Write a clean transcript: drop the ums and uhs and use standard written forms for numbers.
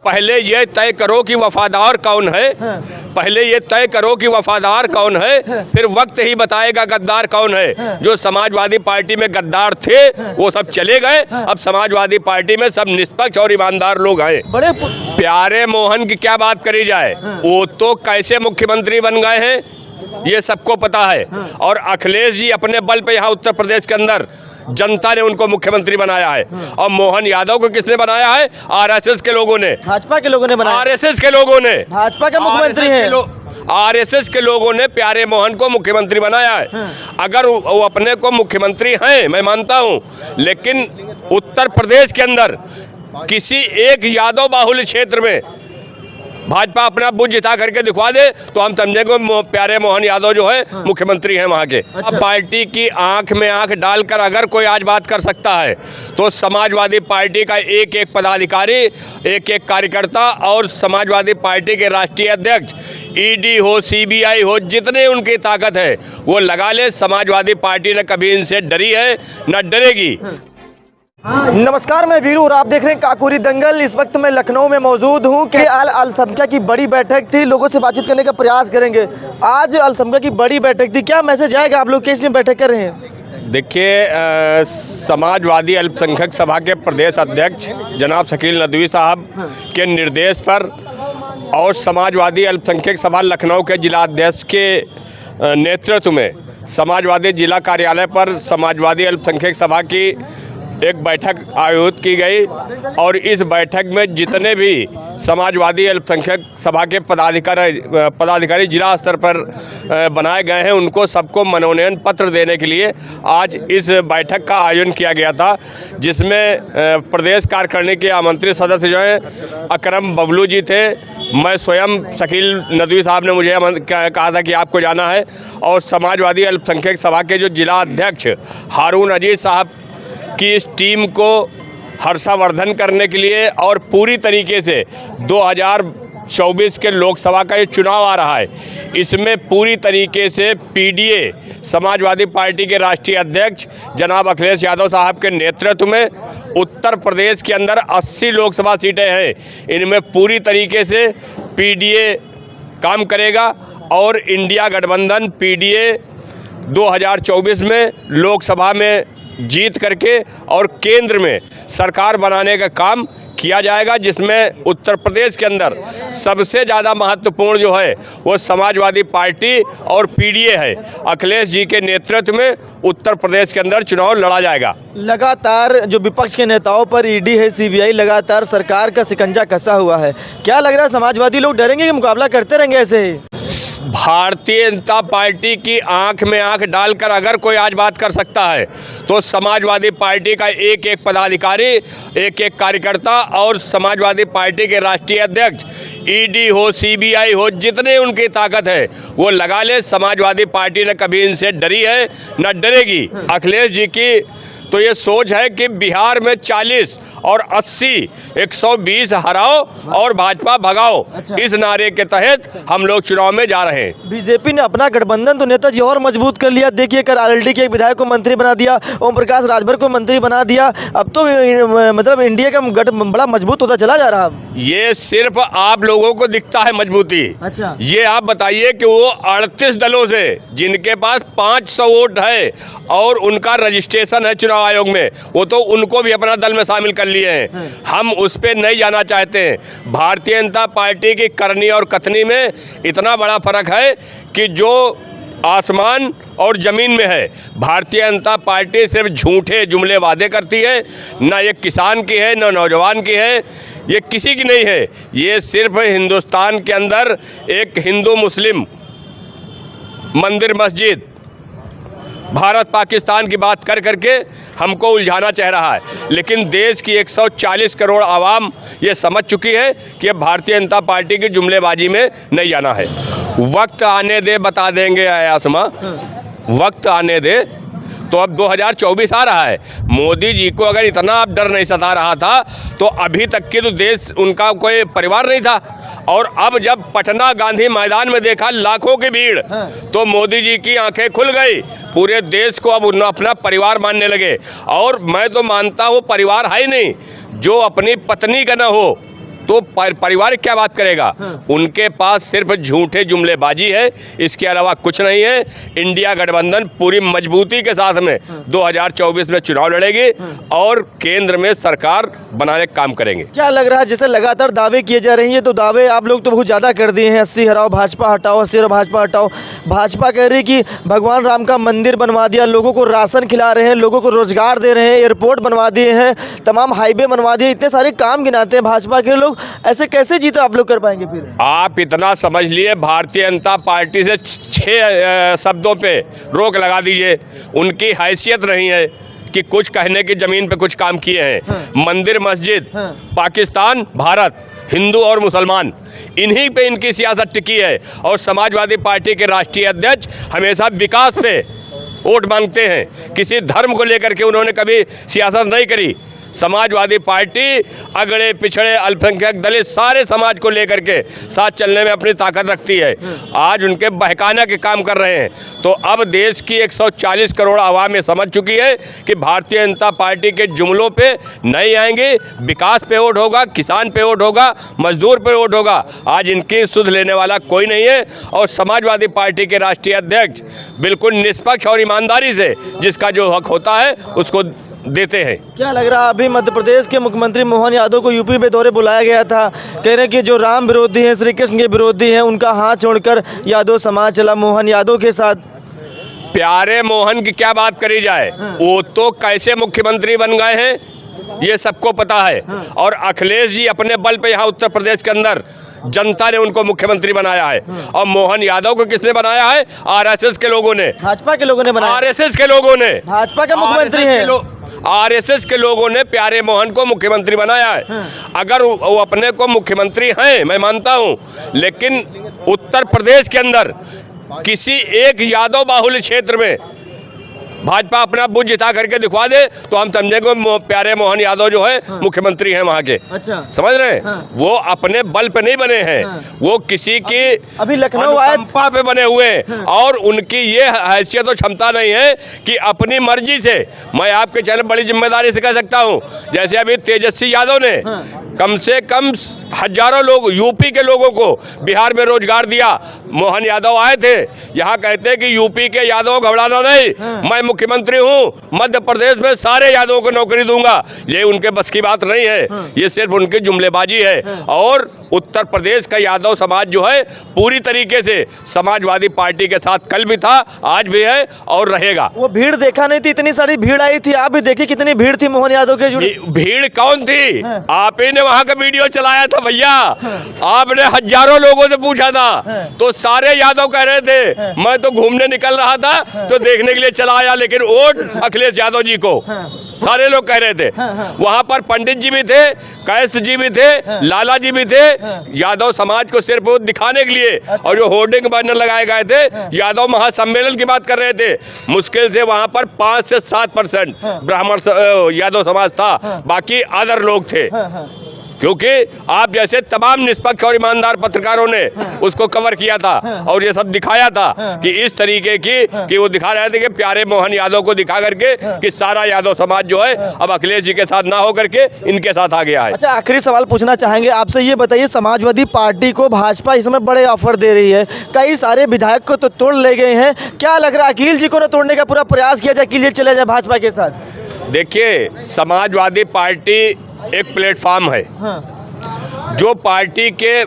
पहले ये तय करो कि वफादार कौन है। पहले ये तय करो कि वफादार कौन है, फिर वक्त ही बताएगा गद्दार कौन है। जो समाजवादी पार्टी में गद्दार थे वो सब चले गए, अब समाजवादी पार्टी में सब निष्पक्ष और ईमानदार लोग हैं। बड़े प्यारे मोहन की क्या बात करी जाए, वो तो कैसे मुख्यमंत्री बन गए हैं ये सबको पता है। और अखिलेश जी अपने बल पे यहाँ उत्तर प्रदेश के अंदर जनता ने उनको मुख्यमंत्री बनाया है। और मोहन यादव को किसने बनाया है? आरएसएस के लोगों ने, भाजपा के लोगों ने बनाया। आरएसएस के लोगों ने, भाजपा के मुख्यमंत्री हैं। आरएसएस के लोगों ने प्यारे मोहन को मुख्यमंत्री बनाया है। अगर वो अपने को मुख्यमंत्री हैं, मैं मानता हूं, लेकिन उत्तर प्रदेश के अंदर किसी एक यादव बाहुल्य क्षेत्र में भाजपा अपना बुद्ध जिता करके दिखवा दे तो हम समझेंगे प्यारे मोहन यादव जो है मुख्यमंत्री हैं वहाँ के। अब पार्टी की आंख में आंख डालकर अगर कोई आज बात कर सकता है तो समाजवादी पार्टी का एक एक पदाधिकारी, एक एक कार्यकर्ता और समाजवादी पार्टी के राष्ट्रीय अध्यक्ष, ईडी हो, सीबीआई हो, जितने उनकी ताकत है वो लगा ले। समाजवादी पार्टी ने कभी इनसे डरी है न डरेगी। नमस्कार, मैं वीरू और आप देख रहे हैं काकोरी दंगल। इस वक्त मैं लखनऊ में मौजूद हूं कि अल्पसंख्यक की बड़ी बैठक थी, लोगों से बातचीत करने का प्रयास करेंगे। आज अल्पसंख्यक की बड़ी बैठक थी, क्या मैसेज आएगा? आप लोग किस बैठक कर रहे हैं? देखिए, समाजवादी अल्पसंख्यक सभा के प्रदेश अध्यक्ष जनाब शकील नदवी साहब के निर्देश पर और समाजवादी अल्पसंख्यक सभा लखनऊ के जिला अध्यक्ष के नेतृत्व में समाजवादी जिला कार्यालय पर समाजवादी अल्पसंख्यक सभा की एक बैठक आयोजित की गई। और इस बैठक में जितने भी समाजवादी अल्पसंख्यक सभा के पदाधिकारी जिला स्तर पर बनाए गए हैं उनको सबको मनोनयन पत्र देने के लिए आज इस बैठक का आयोजन किया गया था, जिसमें प्रदेश कार्यकारिणी के आमंत्रित सदस्य जो हैं अकरम बबलू जी थे। मैं स्वयं शकील नदवी साहब ने मुझे कहा था कि आपको जाना है, और समाजवादी अल्पसंख्यक सभा के जो जिला अध्यक्ष हारून अजीज साहब की इस टीम को हर्षावर्धन करने के लिए और पूरी तरीके से 2024 के लोकसभा का ये चुनाव आ रहा है, इसमें पूरी तरीके से पीडीए समाजवादी पार्टी के राष्ट्रीय अध्यक्ष जनाब अखिलेश यादव साहब के नेतृत्व में उत्तर प्रदेश के अंदर 80 लोकसभा सीटें हैं, इनमें पूरी तरीके से पीडीए काम करेगा। और इंडिया गठबंधन पीडीए 2024 में लोकसभा में जीत करके और केंद्र में सरकार बनाने का काम किया जाएगा, जिसमें उत्तर प्रदेश के अंदर सबसे ज़्यादा महत्वपूर्ण जो है वो समाजवादी पार्टी और पीडीए है। अखिलेश जी के नेतृत्व में उत्तर प्रदेश के अंदर चुनाव लड़ा जाएगा। लगातार जो विपक्ष के नेताओं पर ईडी है, सीबीआई लगातार सरकार का शिकंजा कसा हुआ है, क्या लग रहा है समाजवादी लोग डरेंगे कि मुकाबला करते रहेंगे ऐसे ही? भारतीय जनता पार्टी की आंख में आंख डालकर अगर कोई आज बात कर सकता है तो समाजवादी पार्टी का एक एक पदाधिकारी, एक एक कार्यकर्ता और समाजवादी पार्टी के राष्ट्रीय अध्यक्ष, ईडी हो, सीबीआई हो, जितने उनकी ताकत है वो लगा ले। समाजवादी पार्टी ने कभी इनसे डरी है न डरेगी। अखिलेश जी की तो ये सोच है कि बिहार में 40 और 80 120 हराओ और भाजपा भगाओ। अच्छा। इस नारे के तहत हम लोग चुनाव में जा रहे हैं। बीजेपी ने अपना गठबंधन तो नेताजी और मजबूत कर लिया। देखिए, कर आरएलडी के एक विधायक को मंत्री बना दिया, ओम प्रकाश राजभर को मंत्री बना दिया। अब तो मतलब इंडिया का गठ बड़ा मजबूत होता चला जा रहा। ये सिर्फ आप लोगों को दिखता है मजबूती। अच्छा। ये आप बताइए कि वो 38 दलों से जिनके पास 500 वोट है और उनका रजिस्ट्रेशन है चुनाव आयोग में, वो तो उनको भी अपना दल में शामिल कर लिए हैं। हम उस पर नहीं जाना चाहते हैं। भारतीय जनता पार्टी की करनी और कथनी में इतना बड़ा फर्क है कि जो आसमान और ज़मीन में है। भारतीय जनता पार्टी सिर्फ झूठे जुमले वादे करती है, ना ये किसान की है ना नौजवान की है, ये किसी की नहीं है। ये सिर्फ हिंदुस्तान के अंदर एक हिंदू मुस्लिम मंदिर मस्जिद, भारत पाकिस्तान की बात कर करके हमको उलझाना चाह रहा है। लेकिन देश की 140 करोड़ आवाम ये समझ चुकी है कि अब भारतीय जनता पार्टी की जुमलेबाजी में नहीं जाना है। वक्त आने दे, बता देंगे आसमा, वक्त आने दे। तो अब 2024 आ रहा है। मोदी जी को अगर इतना अब डर नहीं सता रहा था तो अभी तक की तो देश उनका कोई परिवार नहीं था। और अब जब पटना गांधी मैदान में देखा लाखों की भीड़ तो मोदी जी की आंखें खुल गई। पूरे देश को अब अपना परिवार मानने लगे। और मैं तो मानता हूँ परिवार है ही नहीं जो अपनी पत्नी का ना हो तो परिवार क्या बात करेगा। उनके पास सिर्फ झूठे जुमलेबाजी है, इसके अलावा कुछ नहीं है। इंडिया गठबंधन पूरी मजबूती के साथ में 2024 में चुनाव लड़ेगी और केंद्र में सरकार बनाने का काम करेंगे। क्या लग रहा है, जैसे लगातार दावे किए जा रहे हैं, तो दावे आप लोग तो बहुत ज़्यादा कर दिए हैं, 80 हटाओ भाजपा हटाओ, 80 हटाओ भाजपा हटाओ। भाजपा कह रही कि भगवान राम का मंदिर बनवा दिया, लोगों को राशन खिला रहे हैं, लोगों को रोजगार दे रहे हैं, एयरपोर्ट बनवा दिए हैं, तमाम हाईवे बनवा दिए, इतने सारे काम गिनाते हैं भाजपा के लोग। ऐसे कैसे जीतो आप लोग कर पाएंगे फिर? आप इतना समझ लिए, भारतीय जनता पार्टी से 6 शब्दों पे रोक लगा दीजिए। उनकी हैसियत नहीं है कि कुछ कहने की ज़मीन पे कुछ काम किए हैं। मंदिर, मस्जिद, पाकिस्तान, भारत, हिंदू और मुसलमान, इन्हीं पे इनकी सियासत टिकी है। और समाजवादी पार्टी के राष्ट्रीय अध्यक्ष हमेशा विकास पे वोट मांगते हैं। किसी धर्म को लेकर के उन्होंने कभी सियासत नहीं करी। समाजवादी पार्टी अगड़े पिछड़े अल्पसंख्यक दलित सारे समाज को लेकर के साथ चलने में अपनी ताकत रखती है। आज उनके बहकाने के काम कर रहे हैं। तो अब देश की 140 करोड़ आवाम ये समझ चुकी है कि भारतीय जनता पार्टी के जुमलों पे नहीं आएंगे। विकास पे वोट होगा, किसान पे वोट होगा, मजदूर पे वोट होगा। आज इनकी सुध लेने वाला कोई नहीं है। और समाजवादी पार्टी के राष्ट्रीय अध्यक्ष बिल्कुल निष्पक्ष और ईमानदारी से जिसका जो हक होता है उसको देते हैं। क्या लग रहा है, अभी मध्य प्रदेश के मुख्यमंत्री मोहन यादव को यूपी में दौरे बुलाया गया था, कह रहे हैं कि जो राम विरोधी हैं, श्री कृष्ण के विरोधी हैं, उनका हाथ छोड़कर यादव समाज चला मोहन यादव के साथ। प्यारे मोहन की क्या बात करी जाए, वो तो कैसे मुख्यमंत्री बन गए हैं ये सबको पता है। और अखिलेश जी अपने बल पे यहाँ उत्तर प्रदेश के अंदर जनता ने उनको मुख्यमंत्री बनाया है। और मोहन यादव को किसने बनाया है? आरएसएस के लोगों ने, भाजपा के लोगों ने बनाया। आरएसएस के लोगों ने, भाजपा के मुख्यमंत्री हैं। आरएसएस के लोगों ने प्यारे मोहन को मुख्यमंत्री बनाया है। अगर वो अपने को मुख्यमंत्री हैं, मैं मानता हूं, लेकिन उत्तर प्रदेश के अंदर किसी एक यादव बाहुल्य क्षेत्र में भाजपा अपना बूथ जिता करके दिखवा दे तो हम समझेंगे प्यारे मोहन यादव जो है मुख्यमंत्री हैं वहाँ के। अच्छा, समझ रहे हैं? वो अपने बल पे नहीं बने हैं, वो किसी की अभी लखनऊ आए पे बने हुए हैं। और उनकी ये हैसियत और क्षमता नहीं है कि अपनी मर्जी से, मैं आपके चैनल बड़ी जिम्मेदारी से कह सकता हूँ, जैसे अभी तेजस्वी यादव ने कम से कम हजारों लोग यूपी के लोगों को बिहार में रोजगार दिया। मोहन यादव आए थे यहाँ, कहते हैं कि यूपी के यादव को घबराना नहीं, मैं मुख्यमंत्री हूँ, मध्य प्रदेश में सारे यादवों को नौकरी दूंगा। ये उनके बस की बात नहीं है, ये सिर्फ उनकी जुमलेबाजी है। और उत्तर प्रदेश का यादव समाज जो है पूरी तरीके से समाजवादी पार्टी के साथ कल भी था, आज भी है और रहेगा। वो भीड़ देखा नहीं थी, इतनी सारी भीड़ आई थी, आप भी देखिए कितनी भीड़ थी मोहन यादव के। भीड़ कौन थी? आप ही ने वहां का वीडियो चलाया था भैया। आपने हजारों लोगों से पूछा था तो सारे यादव कह रहे थे मैं तो घूमने निकल रहा था तो देखने के लिए चला आया, लेकिन वोट अखिलेश यादव जी को सारे लोग कह रहे थे। वहां पर पंडित जी भी थे, कैस्थ जी भी थे, लाला जी भी थे। यादव समाज को सिर्फ दिखाने के लिए और जो होर्डिंग बैनर लगाए गए थे, यादव महासम्मेलन की बात कर रहे थे। मुश्किल से वहां पर 5 से 7% ब्राह्मण यादव समाज था, बाकी अदर लोग थे। क्योंकि आप जैसे तमाम निष्पक्ष और ईमानदार पत्रकारों ने उसको कवर किया था और ये सब दिखाया था कि इस तरीके की कि वो दिखा रहे थे कि प्यारे मोहन यादव को दिखा करके कि सारा यादव समाज जो है अब अखिलेश जी के साथ ना हो करके इनके साथ आ गया है। अच्छा, आखिरी सवाल पूछना चाहेंगे आपसे, ये बताइए, समाजवादी पार्टी को भाजपा इस समय बड़े ऑफर दे रही है, कई सारे विधायक को तो तोड़ ले गए हैं, क्या लग रहा है अखिल जी को ना तोड़ने का पूरा प्रयास किया जाए, अखिल जी चले जाए भाजपा के साथ? देखिए, समाजवादी पार्टी एक प्लेटफॉर्म है जो पार्टी के